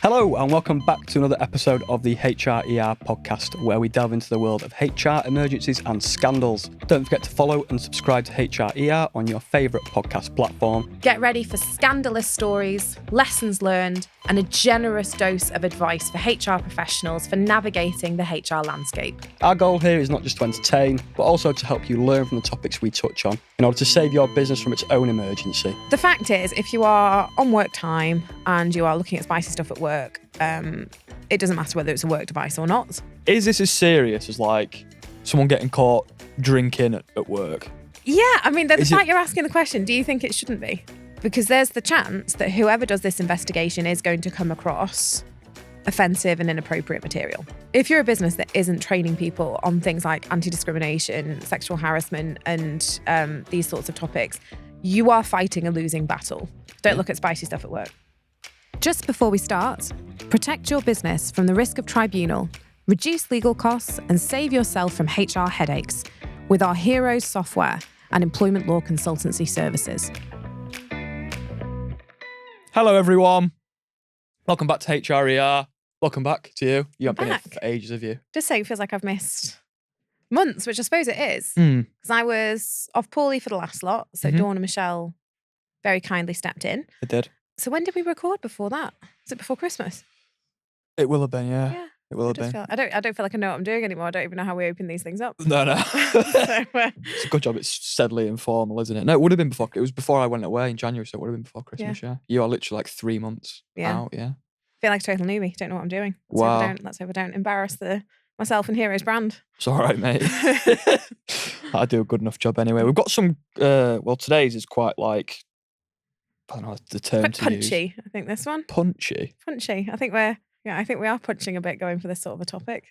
Hello and welcome back to another episode of the HRER podcast, where we delve into the world of HR emergencies and scandals. Don't forget to follow and subscribe to HRER on your favourite podcast platform. Get ready for scandalous stories, lessons learned, and a generous dose of advice for HR professionals for navigating the HR landscape. Our goal here is not just to entertain, but also to help you learn from the topics we touch on in order to save your business from its own emergency. The fact is, if you are on work time and you are looking at spicy stuff at work, it doesn't matter whether it's a work device or not. Is this as serious as like someone getting caught drinking at work? Yeah, I mean, the fact you're asking the question, do you think it shouldn't be? Because there's the chance that whoever does this investigation is going to come across offensive and inappropriate material. If you're a business that isn't training people on things like anti-discrimination, sexual harassment, and these sorts of topics, you are fighting a losing battle. Don't look at spicy stuff at work. Just before we start, protect your business from the risk of tribunal, reduce legal costs, and save yourself from HR headaches with our Heroes software and employment law consultancy services. Hello everyone. Welcome back to HRER. Welcome back to you. You haven't been here for ages, have you? Just saying, it feels like I've missed months, which I suppose it is. Because I was off poorly for the last lot, so Dawn and Michelle very kindly stepped in. I did. So when did we record before that? Was it before Christmas? It will have been, yeah. It will have been. I don't feel like I know what I'm doing anymore. I don't even know how we open these things up. No. So, it's a good job. It's steadily informal, isn't it? No, it would have been before. It was before I went away in January, so it would have been before Christmas. Yeah. You are literally like 3 months out. Yeah. I feel like a total newbie. Don't know what I'm doing. Wow. Let's hope I don't embarrass myself and Heroes brand. It's all right, mate. I do a good enough job anyway. We've got some. Today's is quite like, I don't know the term quite to punchy, use. I think this one. Punchy. I think we are punching a bit going for this sort of a topic.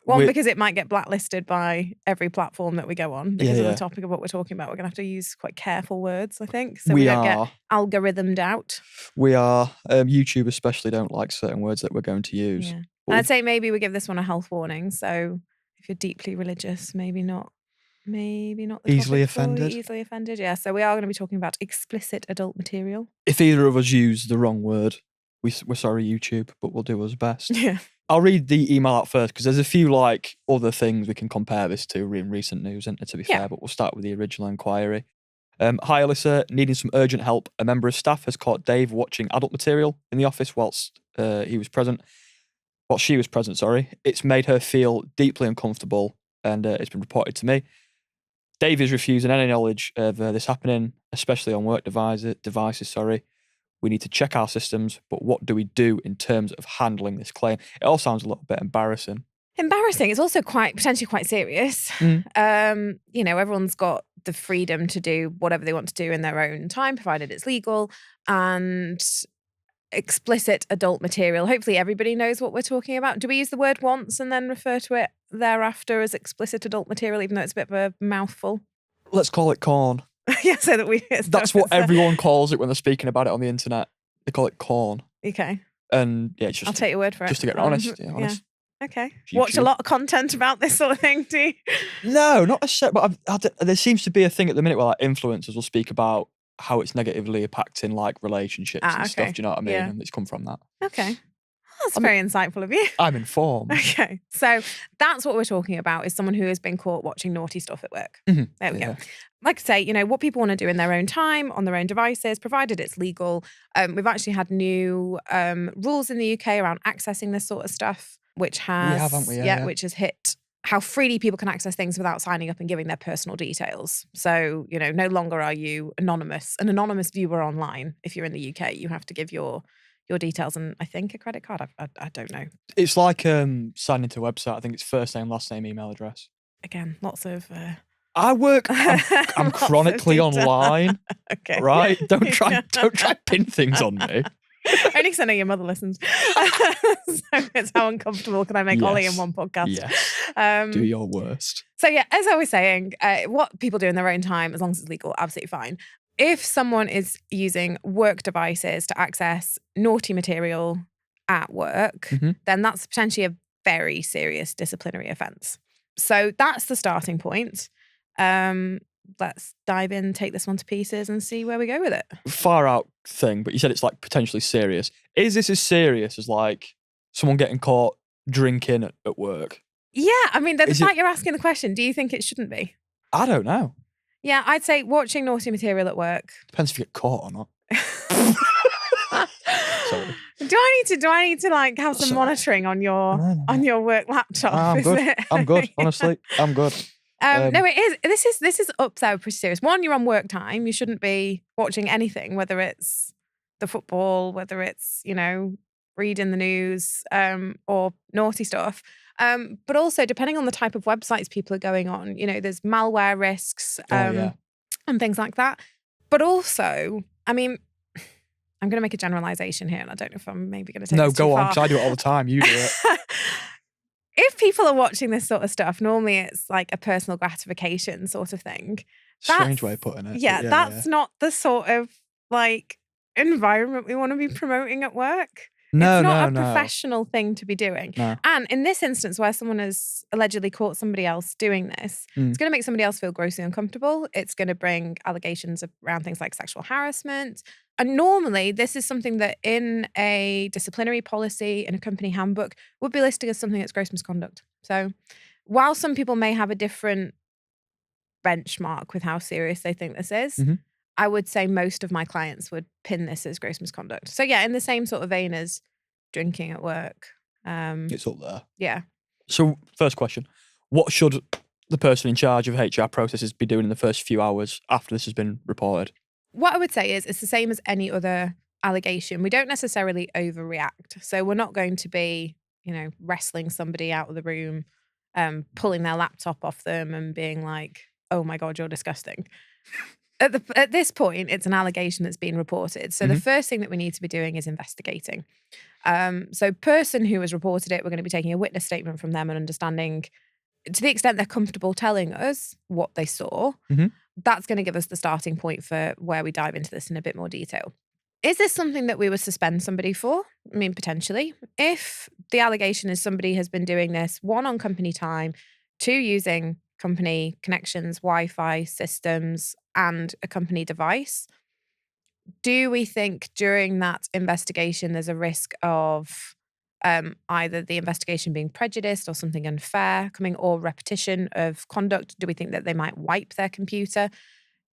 One, because it might get blacklisted by every platform that we go on because of the topic of what we're talking about. We're going to have to use quite careful words, I think, so we don't get algorithmed out. We are. YouTube especially don't like certain words that we're going to use. Yeah. And I'd say maybe we give this one a health warning. So if you're deeply religious, maybe not the easily topic for you. offended. Easily offended, yeah. So we are going to be talking about explicit adult material. If either of us use the wrong word, we're sorry, YouTube, but we'll do our best. Yeah. I'll read the email out first because there's a few like other things we can compare this to in recent news, isn't there, to be fair, but we'll start with the original inquiry. Hi Alyssa, needing some urgent help. A member of staff has caught Dave watching adult material in the office whilst she was present. It's made her feel deeply uncomfortable and it's been reported to me. Dave is refusing any knowledge of this happening, especially on work devices. We need to check our systems, but what do we do in terms of handling this claim? It all sounds a little bit embarrassing. Embarrassing. It's also potentially quite serious. Everyone's got the freedom to do whatever they want to do in their own time, provided it's legal. And explicit adult material. Hopefully everybody knows what we're talking about. Do we use the word once and then refer to it thereafter as explicit adult material, even though it's a bit of a mouthful? Let's call it corn. So that that's what everyone calls it when they're speaking about it on the internet. They call it corn. Okay. And yeah, it's just, I'll take your word for it. Just to get honest. Yeah, honest. Yeah. Okay. YouTube. Watch a lot of content about this sort of thing, do you? No, not necessarily. But there seems to be a thing at the minute where like influencers will speak about how it's negatively impacting like relationships and stuff. Do you know what I mean? Yeah. And it's come from that. Okay. That's very insightful of you. I'm informed. Okay. So that's what we're talking about, is someone who has been caught watching naughty stuff at work. Mm-hmm. There we go. Like I say, what people want to do in their own time, on their own devices, provided it's legal. We've actually had new rules in the UK around accessing this sort of stuff, which has, we have, haven't we? Yeah. Which has hit how freely people can access things without signing up and giving their personal details. So, no longer are you an anonymous viewer online. If you're in the UK, you have to give your details and I think a credit card. I don't know. It's like signing into a website. I think it's first name, last name, email address. Again, lots of... I'm chronically online. Okay. Right? Don't try pin things on me. Only because I know your mother listens. So it's how uncomfortable can I make Ollie in one podcast? Yes. Do your worst. So yeah, as I was saying, what people do in their own time, as long as it's legal, absolutely fine. If someone is using work devices to access naughty material at work, then that's potentially a very serious disciplinary offence. So that's the starting point. let's dive in, take this one to pieces and see where we go with it. Far out thing, but you said it's like potentially serious. Is this as serious as like someone getting caught drinking at work? Yeah, I mean, the fact you're asking the question, do you think it shouldn't be? I don't know. Yeah, I'd say watching naughty material at work. Depends if you get caught or not. Sorry. Do I need to like have some monitoring on your on your work laptop? I'm good. I'm good. Honestly, I'm good. No, it is. This is up there pretty serious. One, you're on work time. You shouldn't be watching anything, whether it's the football, whether it's, you know, reading the news, or naughty stuff. But also, depending on the type of websites people are going on, you know, there's malware risks and things like that. But also, I mean, I'm going to make a generalization here, and I don't know if I'm maybe going to take this too go far. on, because I do it all the time. You do it. If people are watching this sort of stuff, normally it's like a personal gratification sort of thing. Strange way of putting it. Yeah, that's not the sort of like environment we want to be promoting at work. No, it's not a professional thing to be doing. No. And in this instance where someone has allegedly caught somebody else doing this, it's going to make somebody else feel grossly uncomfortable. It's going to bring allegations around things like sexual harassment. And normally this is something that in a disciplinary policy, in a company handbook, would be listed as something that's gross misconduct. So while some people may have a different benchmark with how serious they think this is, I would say most of my clients would pin this as gross misconduct. So yeah, in the same sort of vein as drinking at work. It's up there. Yeah. So first question, what should the person in charge of HR processes be doing in the first few hours after this has been reported? What I would say is it's the same as any other allegation. We don't necessarily overreact. So we're not going to be, you know, wrestling somebody out of the room, pulling their laptop off them and being like, oh my God, you're disgusting. At this point, it's an allegation that's been reported. So the first thing that we need to be doing is investigating. So person who has reported it, we're going to be taking a witness statement from them and understanding, to the extent they're comfortable telling us what they saw, that's going to give us the starting point for where we dive into this in a bit more detail. Is this something that we would suspend somebody for? I mean, potentially. If the allegation is somebody has been doing this, one, on company time, two, using company connections, Wi-Fi systems, and a company device, do we think during that investigation there's a risk of either the investigation being prejudiced or something unfair coming, or repetition of conduct? Do we think that they might wipe their computer?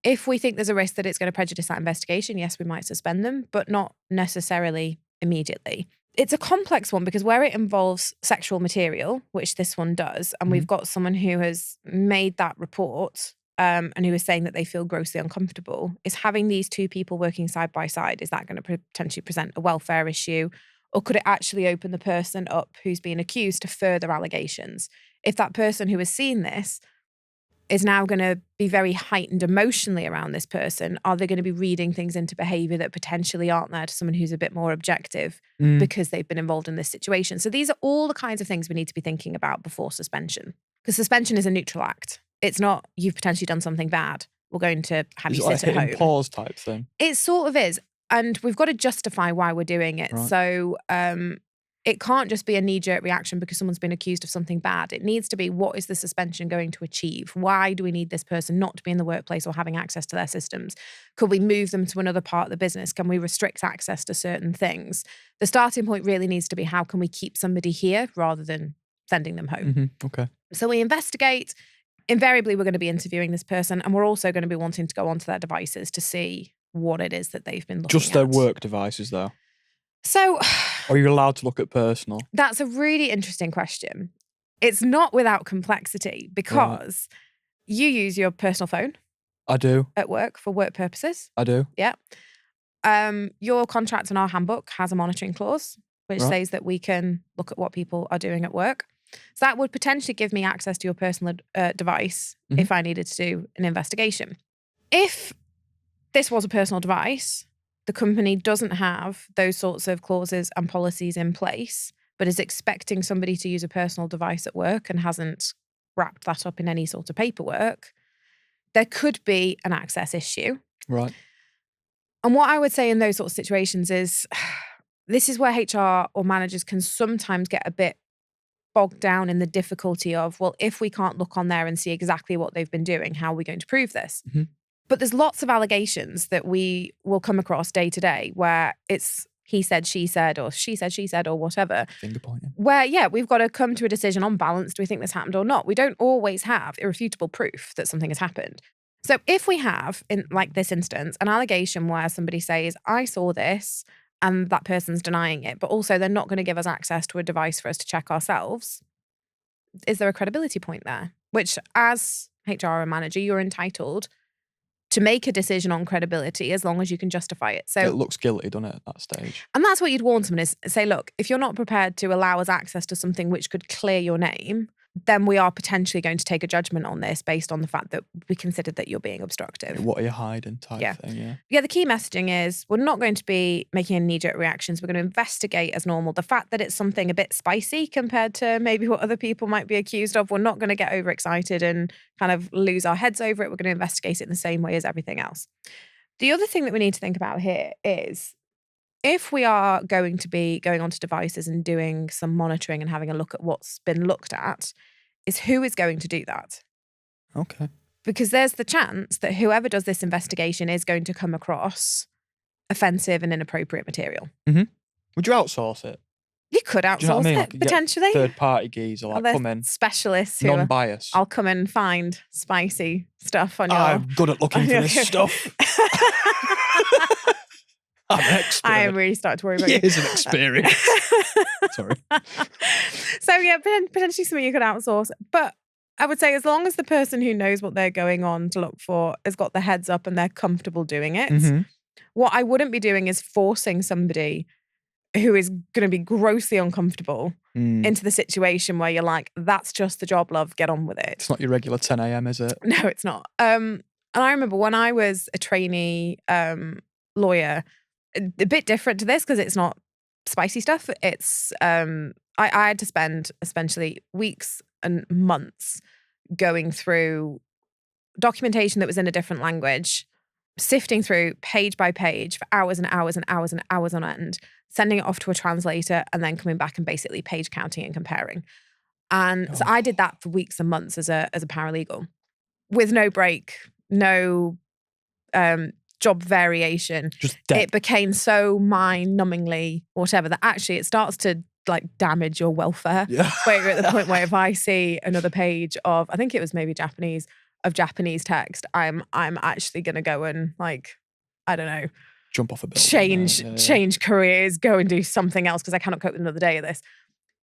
If we think there's a risk that it's going to prejudice that investigation, yes, we might suspend them, but not necessarily immediately. It's a complex one because where it involves sexual material, which this one does, and we've got someone who has made that report and who is saying that they feel grossly uncomfortable, is having these two people working side by side, is that going to potentially present a welfare issue? Or could it actually open the person up who's being accused to further allegations? If that person who has seen this is now going to be very heightened emotionally around this person, are they going to be reading things into behaviour that potentially aren't there to someone who's a bit more objective because they've been involved in this situation? So these are all the kinds of things we need to be thinking about before suspension. Because suspension is a neutral act. It's not, you've potentially done something bad, we're going to have you sit at home. Pause type thing. It sort of is. And we've got to justify why we're doing it. Right. So it can't just be a knee-jerk reaction because someone's been accused of something bad. It needs to be, what is the suspension going to achieve? Why do we need this person not to be in the workplace or having access to their systems? Could we move them to another part of the business? Can we restrict access to certain things? The starting point really needs to be, how can we keep somebody here rather than sending them home? Okay. So we investigate. Invariably, we're going to be interviewing this person, and we're also going to be wanting to go onto their devices to see what it is that they've been looking at. Just their work devices, though? So, are you allowed to look at personal? That's a really interesting question. It's not without complexity because you use your personal phone. I do. At work for work purposes. I do. Yeah. Your contract in our handbook has a monitoring clause, which says that we can look at what people are doing at work. So that would potentially give me access to your personal device if I needed to do an investigation. If this was a personal device, the company doesn't have those sorts of clauses and policies in place, but is expecting somebody to use a personal device at work and hasn't wrapped that up in any sort of paperwork, there could be an access issue. Right. And what I would say in those sorts of situations is, this is where HR or managers can sometimes get a bit bogged down in the difficulty of, well, if we can't look on there and see exactly what they've been doing, how are we going to prove this? But there's lots of allegations that we will come across day to day where it's he said, she said, or she said, or whatever. Finger pointing. Where, yeah, we've got to come to a decision on balance. Do we think this happened or not? We don't always have irrefutable proof that something has happened. So if we have, in like this instance, an allegation where somebody says, I saw this, and that person's denying it, but also they're not going to give us access to a device for us to check ourselves, is there a credibility point there? Which, as HR manager, you're entitled to make a decision on credibility as long as you can justify it. So it looks guilty, doesn't it, at that stage? And that's what you'd warn someone is say, look, if you're not prepared to allow us access to something which could clear your name, then we are potentially going to take a judgment on this based on the fact that we considered that you're being obstructive. What are you hiding type thing, Yeah, the key messaging is we're not going to be making any knee-jerk reactions. We're going to investigate as normal. The fact that it's something a bit spicy compared to maybe what other people might be accused of, we're not going to get overexcited and kind of lose our heads over it. We're going to investigate it in the same way as everything else. The other thing that we need to think about here is if we are going to be going onto devices and doing some monitoring and having a look at what's been looked at, is who is going to do that. Okay. Because there's the chance that whoever does this investigation is going to come across offensive and inappropriate material. Would you outsource it? You could outsource Do you know what I mean? it, Like, potentially. Third-party geezer, like, come in. Specialists who non-biased. I'll come and find spicy stuff on your... I'm good at looking for this stuff. I'm an expert. I am really starting to worry about you. Years of experience. Sorry. So yeah, potentially something you could outsource. But I would say as long as the person who knows what they're going on to look for has got the heads up and they're comfortable doing it, what I wouldn't be doing is forcing somebody who is going to be grossly uncomfortable into the situation where you're like, that's just the job, love, get on with it. It's not your regular 10 a.m, is it? No, it's not. And I remember when I was a trainee lawyer, a bit different to this because it's not spicy stuff. It's I had to spend essentially weeks and months going through documentation that was in a different language, sifting through page by page for hours and hours and hours and hours on end, sending it off to a translator and then coming back and basically page counting and comparing. And so I did that for weeks and months as a paralegal with no break, no job variation. Just dead. It became so mind-numbingly whatever that actually it starts to like damage your welfare. Yeah. Where you're at the point where if I see another page of, I think it was maybe Japanese text, I'm actually gonna go and like, I don't know, jump off a building. Change careers, go and do something else because I cannot cope with another day of this.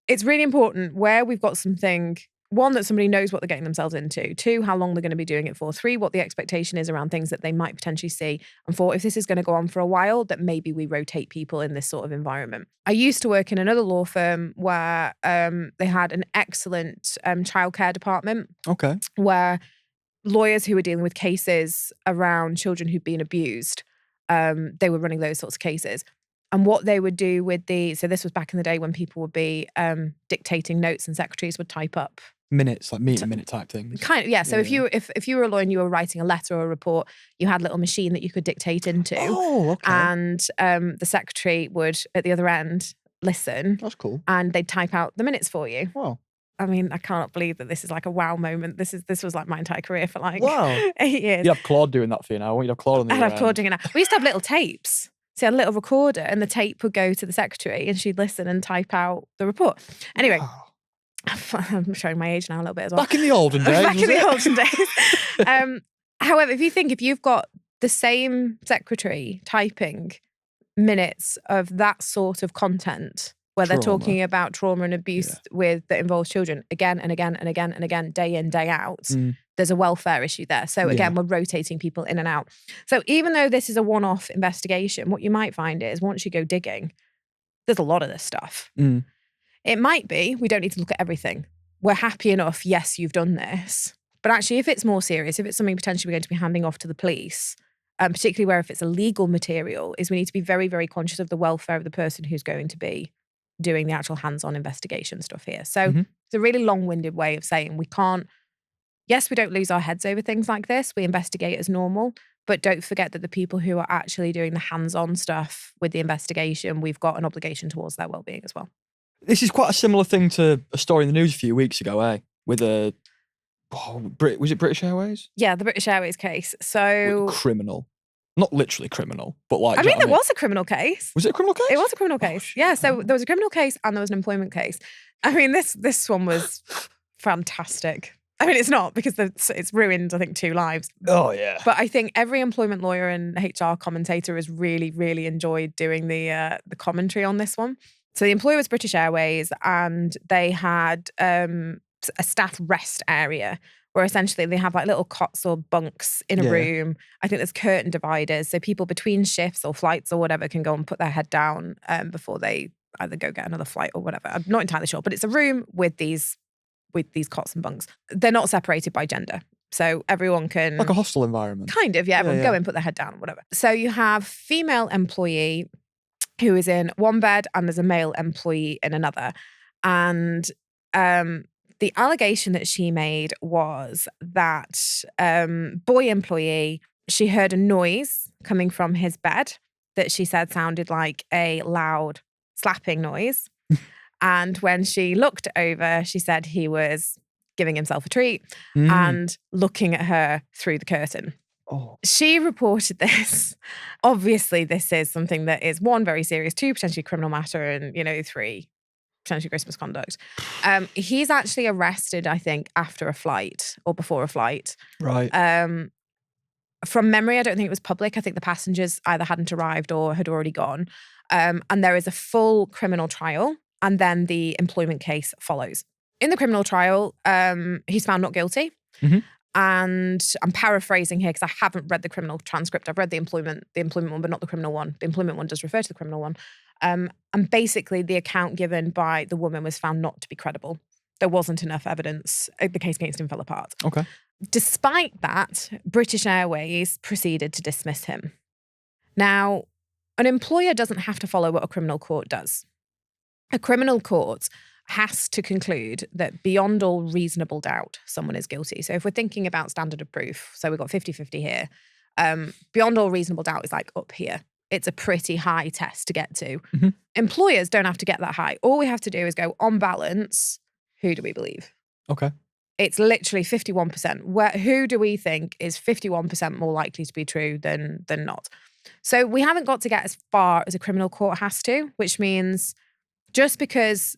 It's really important where we've got something, one, that somebody knows what they're getting themselves into. Two, how long they're going to be doing it for. Three, what the expectation is around things that they might potentially see. And four, if this is going to go on for a while, that maybe we rotate people in this sort of environment. I used to work in another law firm where they had an excellent childcare department. Okay. Where lawyers who were dealing with cases around children who'd been abused, they were running those sorts of cases. And what they would do with so this was back in the day when people would be dictating notes and secretaries would type up minutes, like meeting minute type things. Kind of, yeah. So if you were a lawyer and you were writing a letter or a report, you had a little machine that you could dictate into. Oh, okay. And the secretary would, at the other end, listen. That's cool. And they'd type out the minutes for you. Wow. I mean, I cannot believe that this is like a wow moment. This was like my entire career for like 8 years. You have Claude doing that for you now. I want you to have Claude on the I'd have Claude doing it now. We used to have little tapes. So you had a little recorder and the tape would go to the secretary and she'd listen and type out the report. Anyway, wow. I'm showing my age now a little bit as well. Back in the olden days. However, if you've got the same secretary typing minutes of that sort of content where they're talking about trauma and abuse that involves children again and again and again and again, day in, day out, there's a welfare issue there. So again, we're rotating people in and out. So even though this is a one-off investigation, what you might find is once you go digging, there's a lot of this stuff. It might be, we don't need to look at everything. We're happy enough, yes, you've done this. But actually, if it's more serious, if it's something potentially we're going to be handing off to the police, particularly where if it's illegal material, is we need to be very, very conscious of the welfare of the person who's going to be doing the actual hands-on investigation stuff here. So it's a really long-winded way of saying we can't, yes, we don't lose our heads over things like this. We investigate as normal, but don't forget that the people who are actually doing the hands-on stuff with the investigation, we've got an obligation towards their well-being as well. This is quite a similar thing to a story in the news a few weeks ago, with a was it British Airways? Yeah, the British Airways case. So criminal, not literally criminal, but like. I mean, there was a criminal case. Was it a criminal case? It was a criminal case. Yeah. So there was a criminal case and there was an employment case. I mean, this one was fantastic. I mean, it's not because it's ruined, I think, 2 lives. Oh, yeah. But I think every employment lawyer and HR commentator has really, really enjoyed doing the commentary on this one. So the employer was British Airways, and they had a staff rest area where essentially they have like little cots or bunks in a room. I think there's curtain dividers. So people between shifts or flights or whatever can go and put their head down before they either go get another flight or whatever. I'm not entirely sure, but it's a room with these cots and bunks. They're not separated by gender. So everyone can... Like a hostel environment. Kind of, yeah. Everyone go and put their head down or whatever. So you have female employee who is in one bed and there's a male employee in another. And the allegation that she made was that boy employee, she heard a noise coming from his bed that she said sounded like a loud slapping noise. And when she looked over, she said he was giving himself a treat and looking at her through the curtain. Oh. She reported this. Obviously, this is something that is 1, very serious, 2, potentially criminal matter, and 3, potentially gross misconduct. He's actually arrested, I think, after a flight or before a flight. Right. From memory, I don't think it was public. I think the passengers either hadn't arrived or had already gone. And there is a full criminal trial. And then the employment case follows. In the criminal trial, he's found not guilty. Mm-hmm. And I'm paraphrasing here because I haven't read the criminal transcript. I've read the employment one, but not the criminal one. The employment one does refer to the criminal one. And basically, the account given by the woman was found not to be credible. There wasn't enough evidence. The case against him fell apart. Okay. Despite that, British Airways proceeded to dismiss him. Now, an employer doesn't have to follow what a criminal court does. A criminal court has to conclude that beyond all reasonable doubt, someone is guilty. So if we're thinking about standard of proof, so we've got 50-50 here, beyond all reasonable doubt is like up here. It's a pretty high test to get to. Mm-hmm. Employers don't have to get that high. All we have to do is go, on balance, who do we believe? Okay. It's literally 51%. Who do we think is 51% more likely to be true than not? So we haven't got to get as far as a criminal court has to, which means just because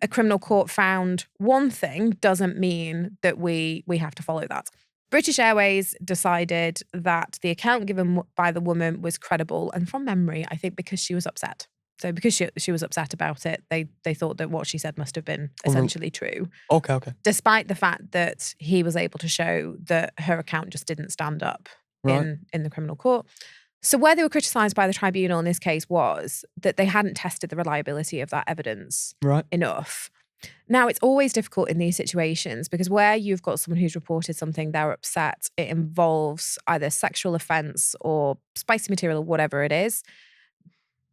a criminal court found one thing doesn't mean that we have to follow that. British Airways decided that the account given by the woman was credible. And from memory, I think because she was upset. So because she was upset about it, they thought that what she said must have been essentially true. Okay. Despite the fact that he was able to show that her account just didn't stand up in the criminal court. So where they were criticised by the tribunal in this case was that they hadn't tested the reliability of that evidence enough. Now, it's always difficult in these situations because where you've got someone who's reported something, they're upset, it involves either sexual offence or spicy material or whatever it is.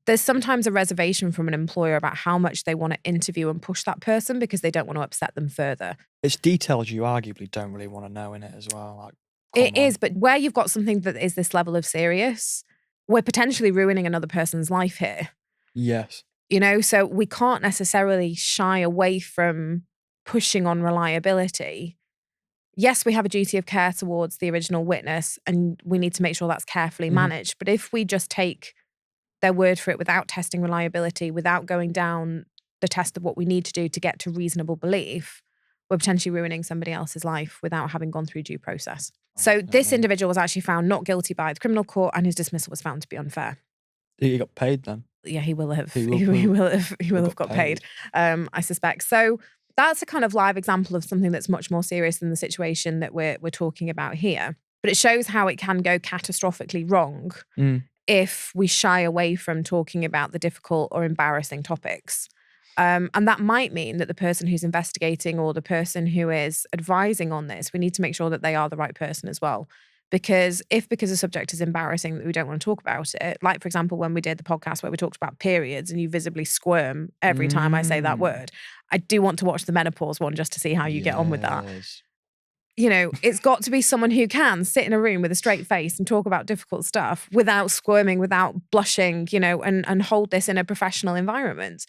There's sometimes a reservation from an employer about how much they want to interview and push that person because they don't want to upset them further. It's details you arguably don't really want to know in it as well. Like, it is, but where you've got something that is this level of serious, we're potentially ruining another person's life here. Yes. So we can't necessarily shy away from pushing on reliability. Yes, we have a duty of care towards the original witness and we need to make sure that's carefully managed. But if we just take their word for it without testing reliability, without going down the test of what we need to do to get to reasonable belief, we're potentially ruining somebody else's life without having gone through due process. So this individual was actually found not guilty by the criminal court and his dismissal was found to be unfair. He got paid then? Yeah, he will have. He will have got paid. I suspect. So that's a kind of live example of something that's much more serious than the situation that we're talking about here. But it shows how it can go catastrophically wrong if we shy away from talking about the difficult or embarrassing topics. And that might mean that the person who's investigating or the person who is advising on this, we need to make sure that they are the right person as well. Because the subject is embarrassing that we don't want to talk about it, like, for example, when we did the podcast where we talked about periods and you visibly squirm every time I say that word, I do want to watch the menopause one just to see how you get on with that. It's got to be someone who can sit in a room with a straight face and talk about difficult stuff without squirming, without blushing, and hold this in a professional environment.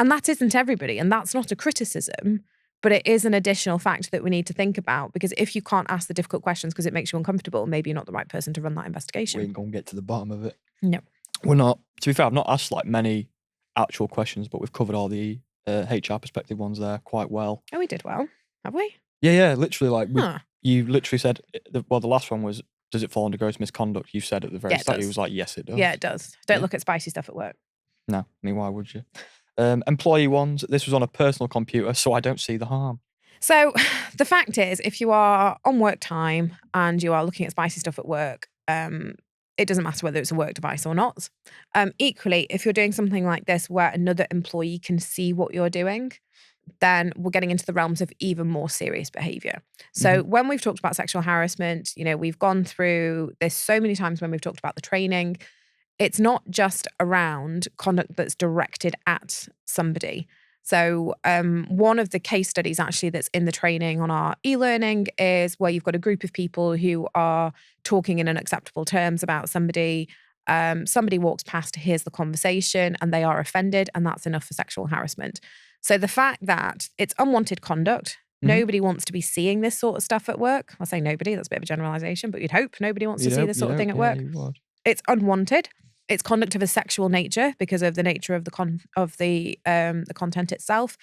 And that isn't everybody. And that's not a criticism, but it is an additional fact that we need to think about, because if you can't ask the difficult questions because it makes you uncomfortable, maybe you're not the right person to run that investigation. We ain't going to get to the bottom of it. No. We're not. To be fair, I've not asked like many actual questions, but we've covered all the HR perspective ones there quite well. Oh, we did well. Have we? Yeah. Literally, like, you literally said, the last one was, does it fall under gross misconduct? You said at the very start, you was like, yes, it does. Yeah, it does. Don't look at spicy stuff at work. No, I mean, why would you? Employee ones, this was on a personal computer, so I don't see the harm. So the fact is, if you are on work time and you are looking at spicy stuff at work, it doesn't matter whether it's a work device or not. Equally, if you're doing something like this where another employee can see what you're doing, then we're getting into the realms of even more serious behaviour. So when we've talked about sexual harassment, we've gone through this so many times when we've talked about the training. It's not just around conduct that's directed at somebody. So one of the case studies actually that's in the training on our e-learning is where you've got a group of people who are talking in unacceptable terms about somebody. Somebody walks past, hears the conversation, and they are offended, and that's enough for sexual harassment. So the fact that it's unwanted conduct, nobody wants to be seeing this sort of stuff at work. I'll say nobody, that's a bit of a generalization, but you'd hope nobody wants to see this sort of thing at work. It's unwanted. It's conduct of a sexual nature because of the nature of the content itself.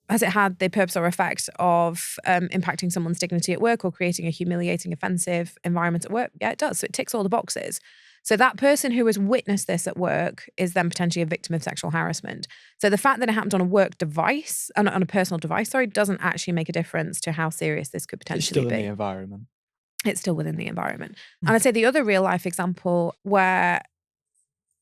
Has it had the purpose or effect of impacting someone's dignity at work or creating a humiliating, offensive environment at work? Yeah, it does. So it ticks all the boxes. So that person who has witnessed this at work is then potentially a victim of sexual harassment. So the fact that it happened on a work device, on a personal device, doesn't actually make a difference to how serious this could potentially be. It's still in the environment. It's still within the environment. And I'd say the other real life example where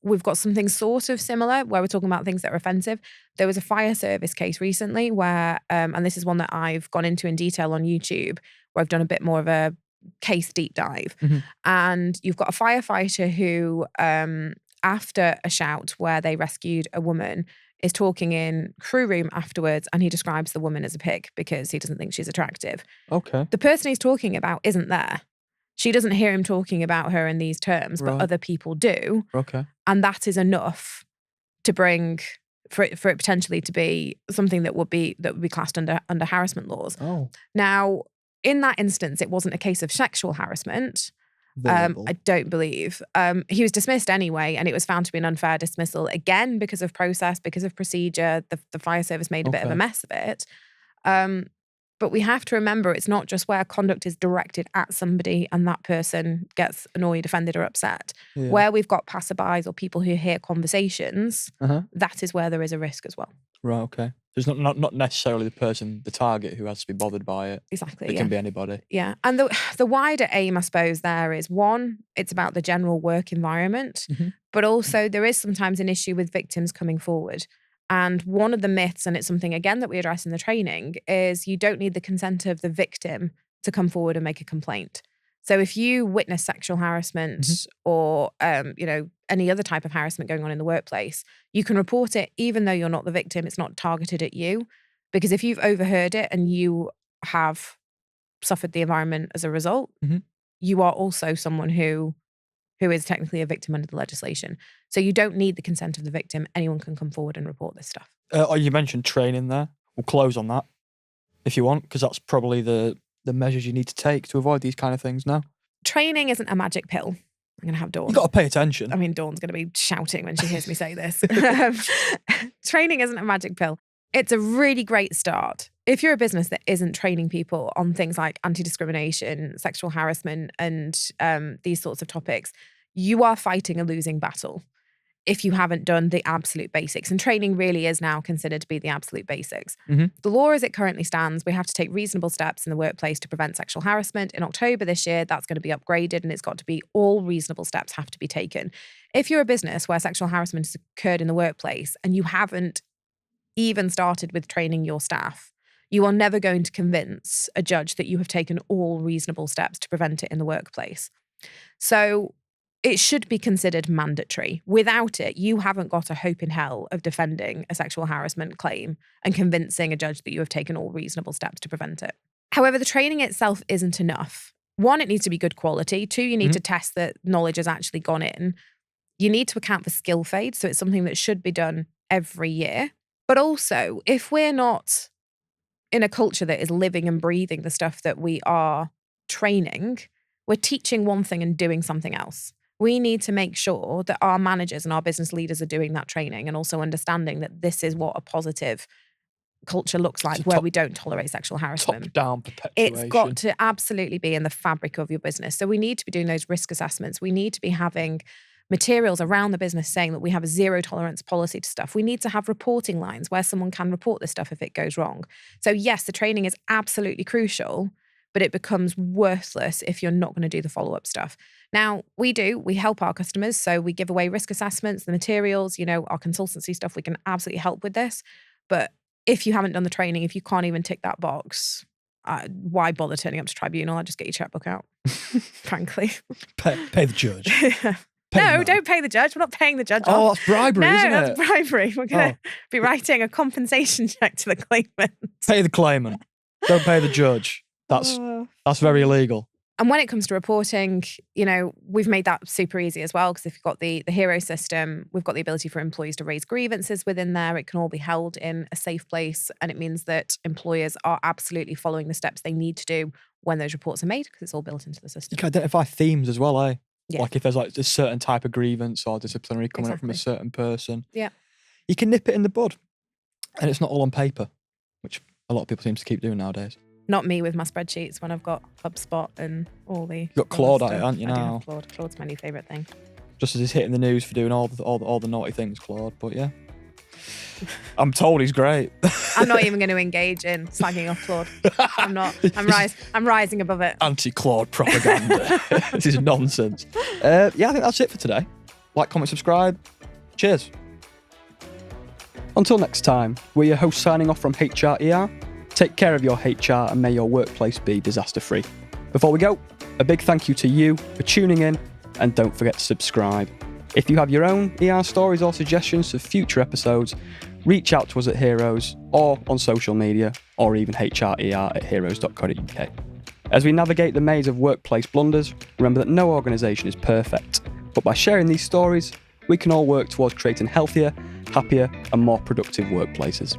we've got something sort of similar, where we're talking about things that are offensive. There was a fire service case recently where, and this is one that I've gone into in detail on YouTube, where I've done a bit more of a case deep dive. And you've got a firefighter who, after a shout where they rescued a woman, is talking in crew room afterwards, and he describes the woman as a pig because he doesn't think she's attractive. Okay. The person he's talking about isn't there. She doesn't hear him talking about her in these terms, but other people do. Okay. And that is enough to bring for it potentially to be something that would be classed under harassment laws. Now, in that instance, it wasn't a case of sexual harassment. I don't believe. He was dismissed anyway, and it was found to be an unfair dismissal, again, because of process, because of procedure. The fire service made a bit of a mess of it. But we have to remember it's not just where conduct is directed at somebody and that person gets annoyed, offended, or upset. Yeah. Where we've got passerbys or people who hear conversations, that is where there is a risk as well. Right, okay. There's not necessarily the person, the target, who has to be bothered by it. Exactly. It can be anybody. Yeah. And the wider aim, I suppose, there is, one, it's about the general work environment, but also there is sometimes an issue with victims coming forward. And one of the myths, and it's something, again, that we address in the training, is you don't need the consent of the victim to come forward and make a complaint. So if you witness sexual harassment or, any other type of harassment going on in the workplace, you can report it even though you're not the victim. It's not targeted at you. Because if you've overheard it and you have suffered the environment as a result, you are also someone who is technically a victim under the legislation. So you don't need the consent of the victim. Anyone can come forward and report this stuff. You mentioned training there. We'll close on that if you want, because that's probably the measures you need to take to avoid these kind of things now. Training isn't a magic pill. I'm going to have Dawn. You've got to pay attention. I mean, Dawn's going to be shouting when she hears me say this. Training isn't a magic pill. It's a really great start. If you're a business that isn't training people on things like anti-discrimination, sexual harassment, and these sorts of topics, you are fighting a losing battle if you haven't done the absolute basics. And training really is now considered to be the absolute basics. The law as it currently stands, we have to take reasonable steps in the workplace to prevent sexual harassment. In October this year, that's going to be upgraded, and it's got to be all reasonable steps have to be taken. If you're a business where sexual harassment has occurred in the workplace and you haven't even started with training your staff, you are never going to convince a judge that you have taken all reasonable steps to prevent it in the workplace. So it should be considered mandatory. Without it, you haven't got a hope in hell of defending a sexual harassment claim and convincing a judge that you have taken all reasonable steps to prevent it. However, the training itself isn't enough. One, it needs to be good quality. Two, you need to test that knowledge has actually gone in. You need to account for skill fade. So it's something that should be done every year. But also, if we're not in a culture that is living and breathing the stuff that we are training, we're teaching one thing and doing something else. We need to make sure that our managers and our business leaders are doing that training and also understanding that this is what a positive culture looks like, where we don't tolerate sexual harassment. Top-down perpetuation. It's got to absolutely be in the fabric of your business. So we need to be doing those risk assessments. We need to be having materials around the business saying that we have a zero tolerance policy to stuff. We need to have reporting lines where someone can report this stuff if it goes wrong. So yes, the training is absolutely crucial, but it becomes worthless if you're not going to do the follow-up stuff. Now, we help our customers. So we give away risk assessments, the materials, our consultancy stuff. We can absolutely help with this. But if you haven't done the training, if you can't even tick that box, why bother turning up to tribunal? I'll just get your checkbook out, frankly. Pay the judge. Don't pay the judge. We're not paying the judge off. Oh, that's bribery, isn't it? No, that's bribery. We're going to be writing a compensation check to the claimant. Pay the claimant. Don't pay the judge. That's very illegal. And when it comes to reporting, we've made that super easy as well, because if you've got the hero system, we've got the ability for employees to raise grievances within there. It can all be held in a safe place. And it means that employers are absolutely following the steps they need to do when those reports are made, because it's all built into the system. You can identify themes as well, eh? Yeah. Like if there's a certain type of grievance or disciplinary coming up from a certain person. Yeah. You can nip it in the bud. And it's not all on paper, which a lot of people seem to keep doing nowadays. Not me with my spreadsheets when I've got HubSpot and all the... You've got Claude at it, haven't you, now? I do have Claude. Claude's my new favourite thing. Just as he's hitting the news for doing all the naughty things, Claude. But yeah. I'm told he's great. I'm not even going to engage in slagging off Claude. I'm not. I'm rising above it. Anti-Claude propaganda. This is nonsense. I think that's it for today. Like, comment, subscribe. Cheers. Until next time, we're your hosts signing off from HRER. Take care of your HR and may your workplace be disaster-free. Before we go, a big thank you to you for tuning in, and don't forget to subscribe. If you have your own ER stories or suggestions for future episodes, reach out to us at Heroes or on social media, or even hrer@heroes.co.uk. As we navigate the maze of workplace blunders, remember that no organisation is perfect, but by sharing these stories, we can all work towards creating healthier, happier and more productive workplaces.